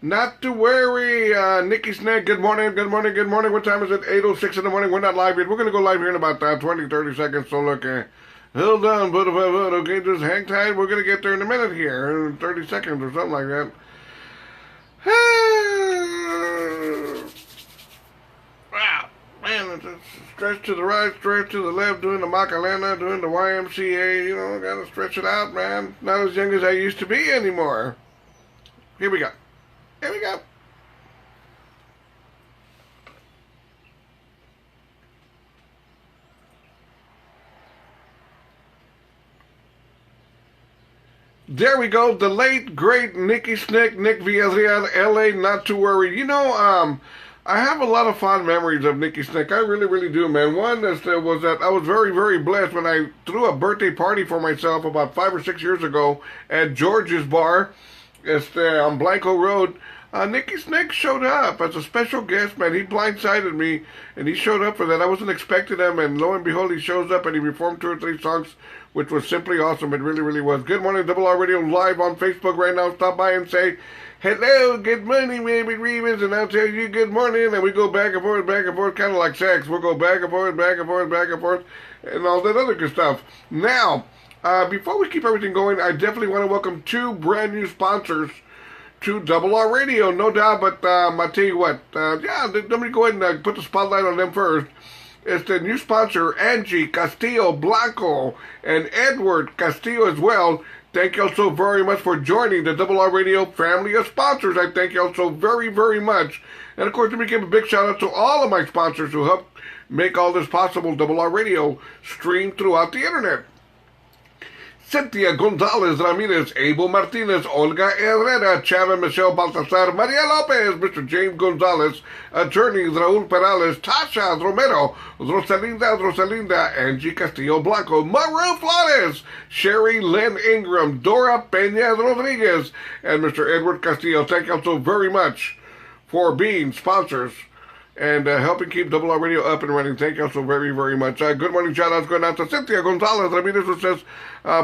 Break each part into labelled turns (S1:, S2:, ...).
S1: Not to worry, Nikki Snake, good morning, good morning, good morning. What time is it? 8:06 in the morning. We're not live yet. We're going to go live here in about 20, 30 seconds. So look, hold on, okay, just hang tight. We're going to get there in a minute here, in 30 seconds or something like that. Wow, man, it's a stretch to the right, stretch to the left, doing the Macarena, doing the YMCA, you know, got to stretch it out, man. Not as young as I used to be anymore. Here we go. Here we go. There we go. The late, great Nicky Snick, Nick Villarreal, L.A., not to worry. You know, I have a lot of fond memories of Nicky Snick. I really, really do, man. One was that I was very, very blessed when I threw a birthday party for myself about 5 or 6 years ago at George's Bar on Blanco Road. Nicky Snick showed up as a special guest, man. He blindsided me, and he showed up for that. I wasn't expecting him, and lo and behold, he shows up, and he performed 2 or 3 songs, which was simply awesome. It really, really was. Good morning, Double R Radio live on Facebook right now. Stop by and say, hello, good morning, Robert Rivas, and I'll tell you good morning, and we go back and forth, kind of like sex. We'll go back and forth, back and forth, back and forth, and all that other good stuff. Now, before we keep everything going, I definitely want to welcome 2 brand new sponsors to Double R Radio, no doubt, but I'll tell you what, let me go ahead and put the spotlight on them first. It's the new sponsor, Angie Castillo Blanco and Edward Castillo as well. Thank you all so very much for joining the Double R Radio family of sponsors. I thank you all so very, very much. And of course, let me give a big shout out to all of my sponsors who helped make all this possible. Double R Radio streamed throughout the internet. Cynthia Gonzalez Ramirez, Abel Martinez, Olga Herrera, Chava Michelle Baltasar, Maria Lopez, Mr. James Gonzalez, attorneys Raul Perales, Tasha Romero, Rosalinda, Angie Castillo Blanco, Maru Flores, Sherry Lynn Ingram, Dora Peña Rodriguez, and Mr. Edward Castillo. Thank you so very much for being sponsors and helping keep Double R Radio up and running. Thank you so very, very much. Good morning, shout-outs going out to Cynthia Gonzalez Ramirez, who says,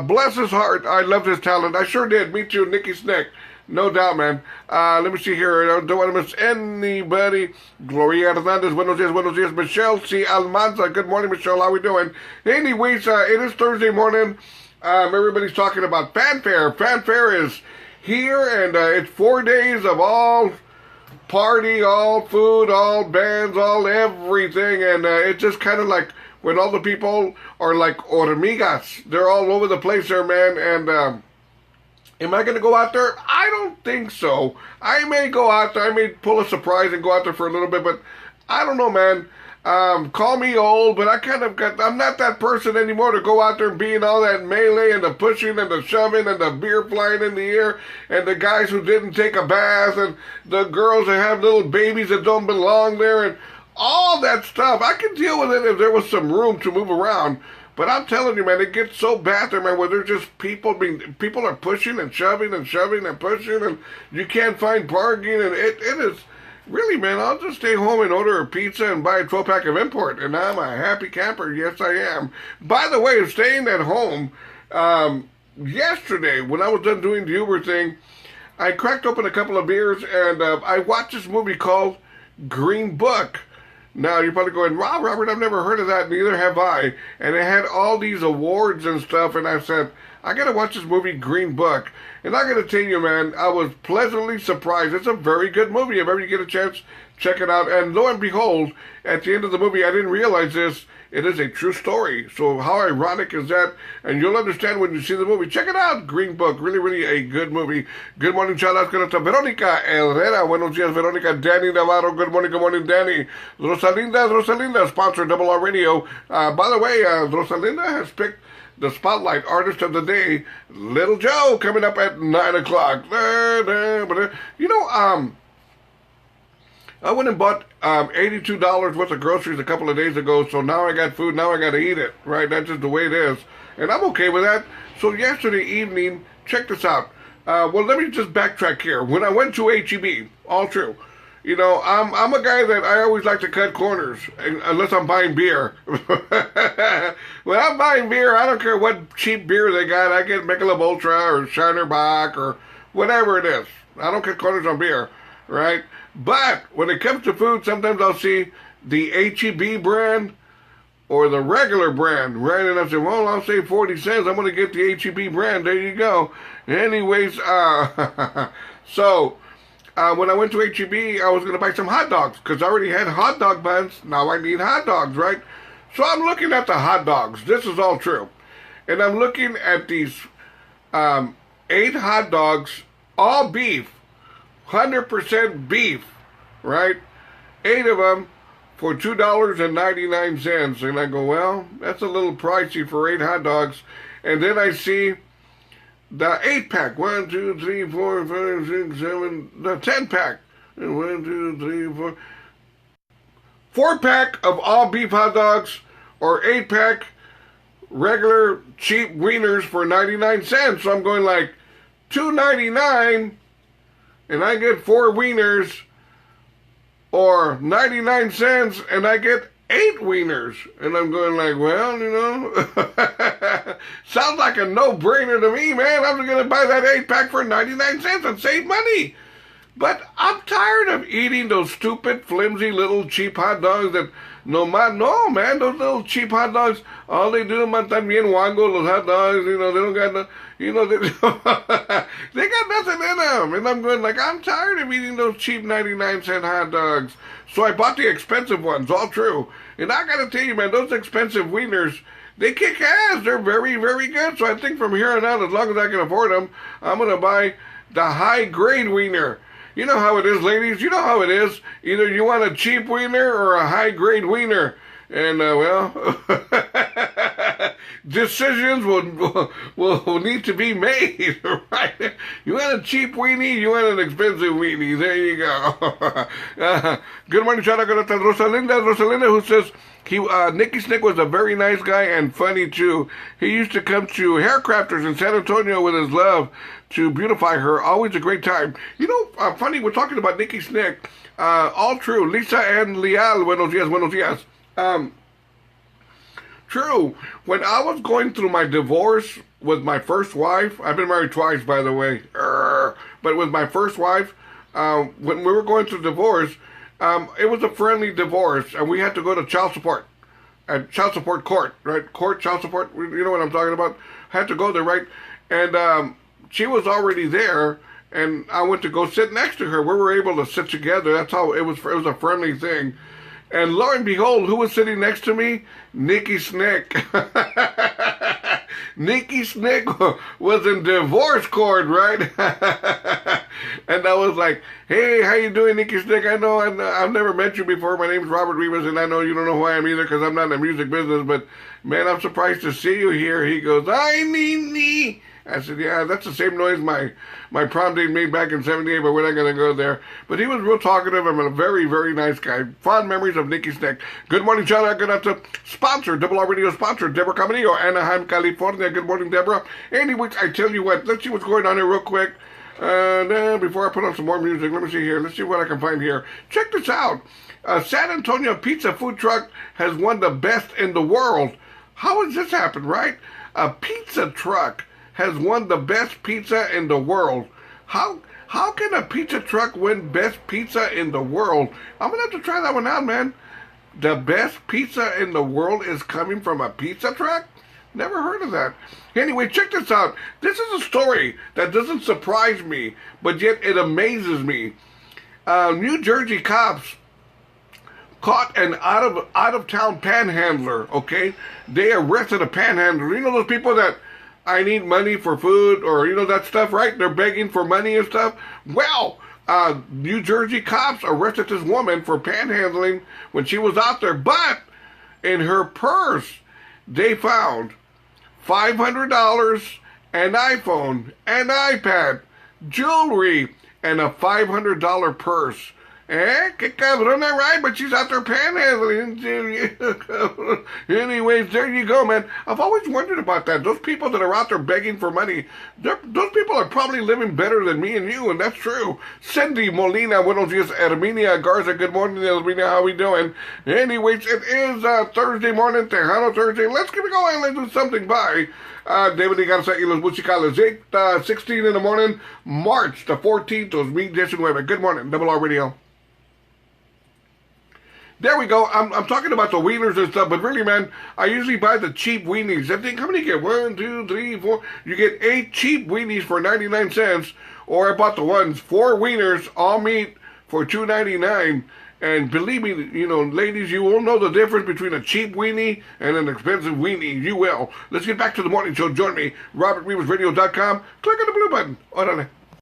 S1: bless his heart, I loved his talent. I sure did. Me too, Nicky Snick. No doubt, man. Let me see here. I don't want to miss anybody. Gloria Hernandez, buenos dias. Michelle C. Almanza, good morning, Michelle. How we doing? Anyways, it is Thursday morning. Everybody's talking about Fanfare. Fanfare is here, and it's 4 days of all party, all food, all bands, all everything, and it's just kind of like when all the people are like hormigas. They're all over the place there, man, and am I going to go out there? I don't think so. I may go out there, I may pull a surprise and go out there for a little bit, but I don't know, man. Call me old, but I'm not that person anymore to go out there and be in all that melee and the pushing and the shoving and the beer flying in the air and the guys who didn't take a bath and the girls that have little babies that don't belong there and all that stuff. I could deal with it if there was some room to move around, but I'm telling you, man, it gets so bad there, man, where there's just people are pushing and shoving and pushing and you can't find parking and it is. Really, man, I'll just stay home and order a pizza and buy a 12-pack of import, and I'm a happy camper. Yes, I am. By the way, staying at home, yesterday, when I was done doing the Uber thing, I cracked open a couple of beers, and I watched this movie called Green Book. Now, you're probably going, wow, Robert, I've never heard of that, neither have I. And it had all these awards and stuff, and I said, I gotta watch this movie, Green Book. And I gotta tell you, man, I was pleasantly surprised. It's a very good movie. If ever you get a chance, check it out. And lo and behold, at the end of the movie, I didn't realize this, it is a true story. So how ironic is that? And you'll understand when you see the movie. Check it out, Green Book. Really, really a good movie. Good morning, shout-outs to Veronica Herrera. Buenos dias, Veronica. Danny Navarro. Good morning, Danny. Rosalinda, sponsor Double R Radio. By the way, Rosalinda has picked the Spotlight Artist of the Day, Little Joe, coming up at 9 o'clock. You know, I went and bought $82 worth of groceries a couple of days ago, so now I got food, now I got to eat it, right? That's just the way it is. And I'm okay with that. So yesterday evening, check this out. Well, let me just backtrack here. When I went to H-E-B, all true. You know, I'm a guy that I always like to cut corners, unless I'm buying beer. When I'm buying beer, I don't care what cheap beer they got. I get Michelob Ultra or Shiner Bock or whatever it is. I don't cut corners on beer. right? But when it comes to food, sometimes I'll see the H-E-B brand or the regular brand, right? And I say, well, I'll save 40 cents. I'm going to get the H-E-B brand. There you go. Anyways, so when I went to H-E-B, I was going to buy some hot dogs because I already had hot dog buns. Now I need hot dogs, right? So I'm looking at the hot dogs. This is all true. And I'm looking at these 8 hot dogs, all beef, 100% beef, right? 8 of them for $2.99. And I go, well, that's a little pricey for 8 hot dogs. And then I see the 8-pack. 1, 2, 3, 4, 5, 6, 7, the 10-pack. 1, 2, 3, 4. 4-pack of all beef hot dogs or 8-pack regular cheap wieners for 99 cents. So I'm going like $2.99 and I get 4 wieners, or 99 cents and I get 8 wieners. And I'm going like, well, you know, sounds like a no-brainer to me, man. I'm going to buy that 8-pack for 99 cents and save money. But I'm tired of eating those stupid, flimsy, little cheap hot dogs that no, man, those little cheap hot dogs, all they do, man, también wango, los hot dogs, you know, they don't got no, you know, they got nothing in them. And I'm going like, I'm tired of eating those cheap 99-cent hot dogs. So I bought the expensive ones, all true. And I got to tell you, man, those expensive wieners, they kick ass. They're very, very good. So I think from here on out, as long as I can afford them, I'm going to buy the high-grade wiener. You know how it is, ladies. You know how it is. Either you want a cheap wiener or a high-grade wiener. And, well, decisions will need to be made, right? You want a cheap weenie, you want an expensive weenie. There you go. Good morning, shout out to Rosalinda, who says, Nicky Snick was a very nice guy and funny, too. He used to come to Haircrafters in San Antonio with his love to beautify her. Always a great time. You know, funny, we're talking about Nicky Snick. All true. Lisa and Leal, buenos días. True. When I was going through my divorce with my first wife, I've been married twice, by the way, but with my first wife, when we were going through divorce, it was a friendly divorce, and we had to go to child support, at child support court, right? Child support, you know what I'm talking about? Had to go there, right? And she was already there, and I went to go sit next to her. We were able to sit together. That's how it was a friendly thing. And lo and behold, who was sitting next to me? Nicky Snick. Nicky Snick was in divorce court, right? And I was like, hey, how you doing, Nicky Snick? I know I've never met you before. My name's Robert Rivas, and I know you don't know who I am either because I'm not in the music business, but man, I'm surprised to see you here. He goes, I need. I said, yeah, that's the same noise my prom date made back in 78, but we're not going to go there. But he was real talkative and a very, very nice guy. Fond memories of Nicky Snick. Good morning, shout out. Good out to sponsor, Double R Radio sponsor, Deborah Caminillo, Anaheim, California. Good morning, Deborah. Anyways, I tell you what, let's see what's going on here real quick. Before I put on some more music, let me see here. Let's see what I can find here. Check this out. San Antonio pizza food truck has won the best in the world. How has this happened, right? A pizza truck has won the best pizza in the world. How can a pizza truck win best pizza in the world? I'm going to have to try that one out, man. The best pizza in the world is coming from a pizza truck? Never heard of that. Anyway, check this out. This is a story that doesn't surprise me, but yet it amazes me. New Jersey cops caught an out-of-town panhandler, okay? They arrested a panhandler. You know those people that I need money for food, or you know that stuff, right? They're begging for money and stuff. Well, New Jersey cops arrested this woman for panhandling when she was out there, but in her purse, they found $500, an iPhone, an iPad, jewelry, and a $500 purse. Que cabrona, right? But she's out there panhandling. Anyways, there you go, man. I've always wondered about that. Those people that are out there begging for money, those people are probably living better than me and you, and that's true. Cindy Molina, buenos dias. Herminia Garza, good morning, Herminia. How we doing? Anyways, it is Thursday morning, Tejano Thursday. Let's keep it going. Let's do something by David Garza y los Musicales, 8:16 in the morning, March the 14th, 2019. Good morning, Double R Radio. There we go. I'm talking about the wieners and stuff, but really, man, I usually buy the cheap weenies. I think, how many you get? 1, 2, 3, 4. You get 8 cheap weenies for 99 cents, or I bought the ones, 4 wieners, all meat, for $2.99. And believe me, you know, ladies, you will know the difference between a cheap weenie and an expensive weenie. You will. Let's get back to the morning show. Join me, robertrivasradio.com. Click on the blue button. Órale.